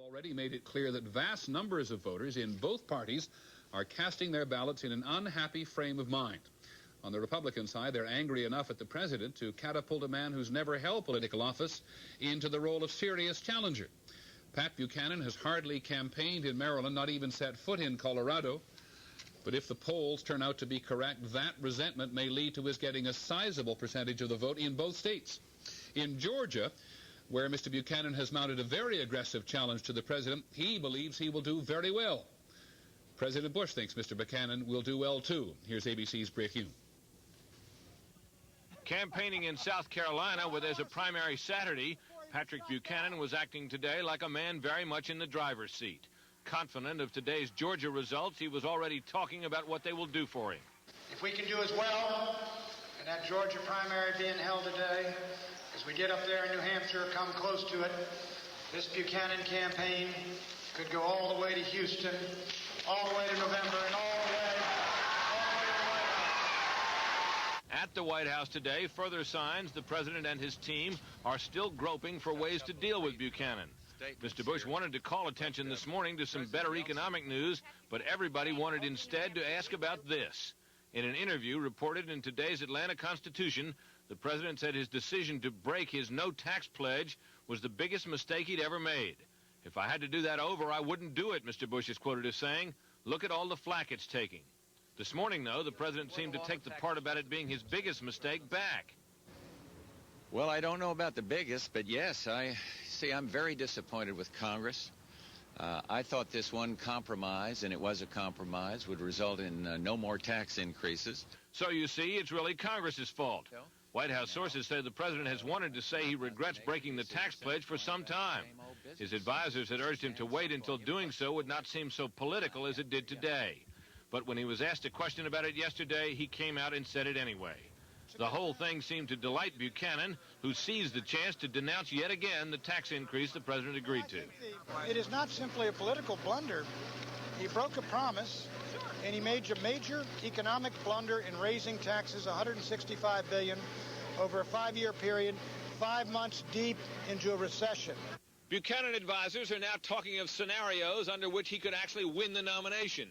already made it clear that vast numbers of voters in both parties are casting their ballots in an unhappy frame of mind. On the Republican side, they're angry enough at the president to catapult a man who's never held political office into the role of serious challenger. Pat Buchanan has hardly campaigned in Maryland, not even set foot in Colorado. But if the polls turn out to be correct, that resentment may lead to his getting a sizable percentage of the vote in both states. In Georgia, where Mr. Buchanan has mounted a very aggressive challenge to the president, he believes he will do very well. President Bush thinks Mr. Buchanan will do well, too. Here's ABC's Bray Hume. Campaigning in South Carolina, where there's a primary Saturday, Patrick Buchanan was acting today like a man very much in the driver's seat. Confident of today's Georgia results, he was already talking about what they will do for him. If we can do as well in that Georgia primary being held today as we did up there in New Hampshire, come close to it, this Buchanan campaign could go all the way to Houston, all the way to November, and all the way to the White House. At the White House today, further signs the president and his team are still groping for ways to deal with Buchanan. Mr. Bush wanted to call attention this morning to some better economic news, but everybody wanted instead to ask about this. In an interview reported in today's Atlanta Constitution, the president said his decision to break his no-tax pledge was the biggest mistake he'd ever made. If I had to do that over, I wouldn't do it, Mr. Bush is quoted as saying. Look at all the flack it's taking. This morning, though, the president seemed to take the part about it being his biggest mistake back. Well, I don't know about the biggest, but yes, I'm very disappointed with Congress. I thought this one compromise, and it was a compromise, would result in no more tax increases. So you see, it's really Congress's fault. White House sources say the president has wanted to say he regrets breaking the tax pledge for some time. His advisors had urged him to wait until doing so would not seem so political as it did today. But when he was asked a question about it yesterday, he came out and said it anyway. The whole thing seemed to delight Buchanan, who seized the chance to denounce yet again the tax increase the president agreed to. It is not simply a political blunder. He broke a promise, and he made a major economic blunder in raising taxes, $165 billion over a 5-year period, 5 months deep into a recession. Buchanan advisors are now talking of scenarios under which he could actually win the nomination.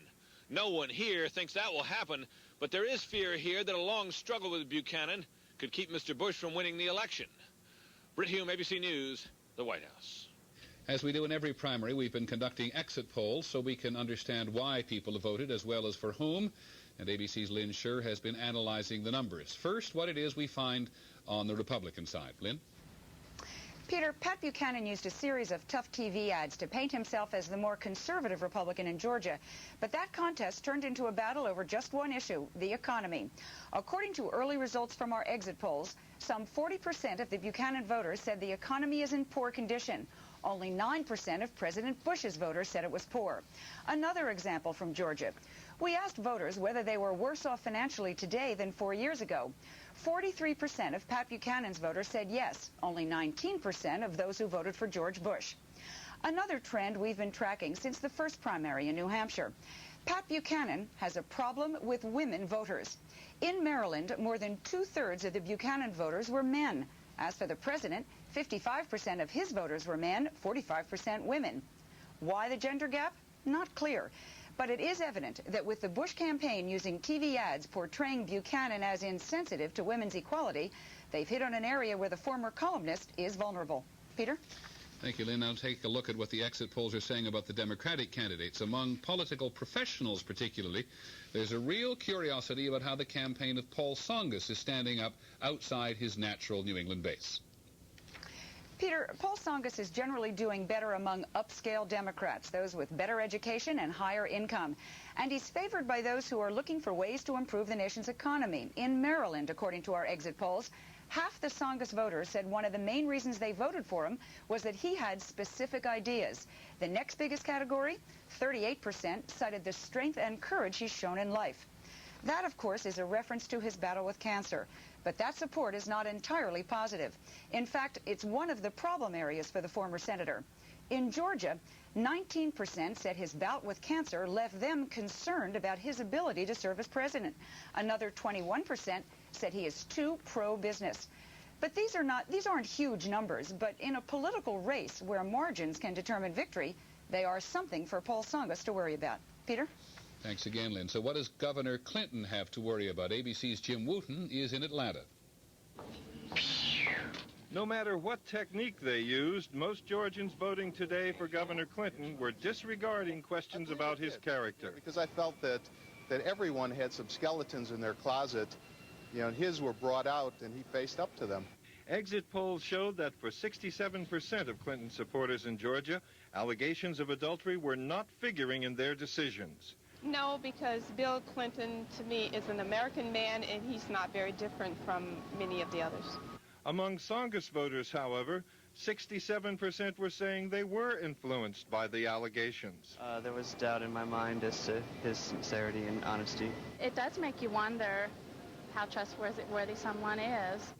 No one here thinks that will happen, but there is fear here that a long struggle with Buchanan could keep Mr. Bush from winning the election. Britt Hume, ABC News, the White House. As we do in every primary, we've been conducting exit polls so we can understand why people have voted as well as for whom. And ABC's Lynn Scher has been analyzing the numbers. First, what it is we find on the Republican side. Lynn? Peter, Pat Buchanan used a series of tough TV ads to paint himself as the more conservative Republican in Georgia. But that contest turned into a battle over just one issue, the economy. According to early results from our exit polls, some 40% of the Buchanan voters said the economy is in poor condition. Only 9% of President Bush's voters said it was poor. Another example from Georgia. We asked voters whether they were worse off financially today than 4 years ago. 43% of Pat Buchanan's voters said yes, only 19% of those who voted for George Bush. Another trend we've been tracking since the first primary in New Hampshire. Pat Buchanan has a problem with women voters. In Maryland, more than 2/3 of the Buchanan voters were men. As for the president, 55% of his voters were men, 45% women. Why the gender gap? Not clear. But it is evident that with the Bush campaign using TV ads portraying Buchanan as insensitive to women's equality, they've hit on an area where the former columnist is vulnerable. Peter? Thank you, Lynn. Now take a look at what the exit polls are saying about the Democratic candidates. Among political professionals particularly, there's a real curiosity about how the campaign of Paul Tsongas is standing up outside his natural New England base. Peter, Paul Tsongas is generally doing better among upscale Democrats, those with better education and higher income. And he's favored by those who are looking for ways to improve the nation's economy. In Maryland, according to our exit polls, half the Tsongas voters said one of the main reasons they voted for him was that he had specific ideas. The next biggest category, 38%, cited the strength and courage he's shown in life. That, of course, is a reference to his battle with cancer. But that support is not entirely positive. In fact, it's one of the problem areas for the former senator. In Georgia, 19% said his bout with cancer left them concerned about his ability to serve as president. Another 21% said he is too pro-business. But these aren't huge numbers, but in a political race where margins can determine victory, They are something for Paul Tsongas to worry about. Peter? Thanks again, Lynn. So what does Governor Clinton have to worry about? ABC's Jim Wooten is in Atlanta. No matter what technique they used, most Georgians voting today for Governor Clinton were disregarding questions about his character. Because I felt that everyone had some skeletons in their closet, and his were brought out, and he faced up to them. Exit polls showed that for 67% of Clinton supporters in Georgia, allegations of adultery were not figuring in their decisions. No, because Bill Clinton, to me, is an American man, and he's not very different from many of the others. Among Tsongas voters, however, 67% were saying they were influenced by the allegations. There was doubt in my mind as to his sincerity and honesty. It does make you wonder how trustworthy someone is.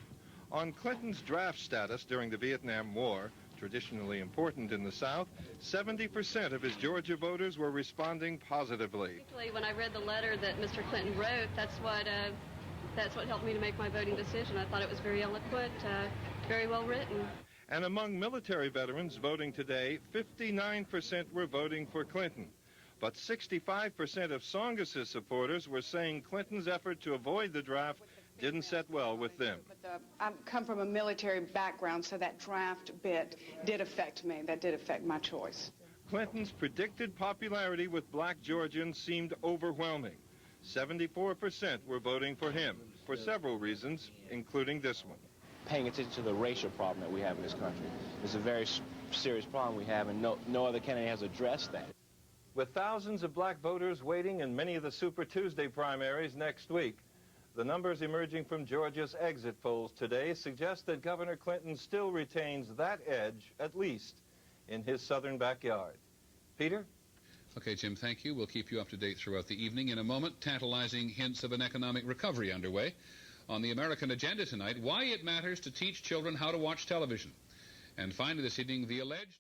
On Clinton's draft status during the Vietnam War, traditionally important in the South, 70% of his Georgia voters were responding positively. When I read the letter that Mr. Clinton wrote, that's what helped me to make my voting decision. I thought it was very eloquent, very well written. And among military veterans voting today, 59% were voting for Clinton. But 65% of Tsongas' supporters were saying Clinton's effort to avoid the draft didn't set well with them. I come from a military background, so that draft bit did affect me. That did affect my choice. Clinton's predicted popularity with black Georgians seemed overwhelming. 74% were voting for him for several reasons, including this one. Paying attention to the racial problem that we have in this country. It's a very serious problem we have, and no other candidate has addressed that. With thousands of black voters waiting in many of the Super Tuesday primaries next week, the numbers emerging from Georgia's exit polls today suggest that Governor Clinton still retains that edge, at least, in his southern backyard. Peter? Okay, Jim, thank you. We'll keep you up to date throughout the evening. In a moment, tantalizing hints of an economic recovery underway. On the American agenda tonight, why it matters to teach children how to watch television. And finally this evening, the alleged...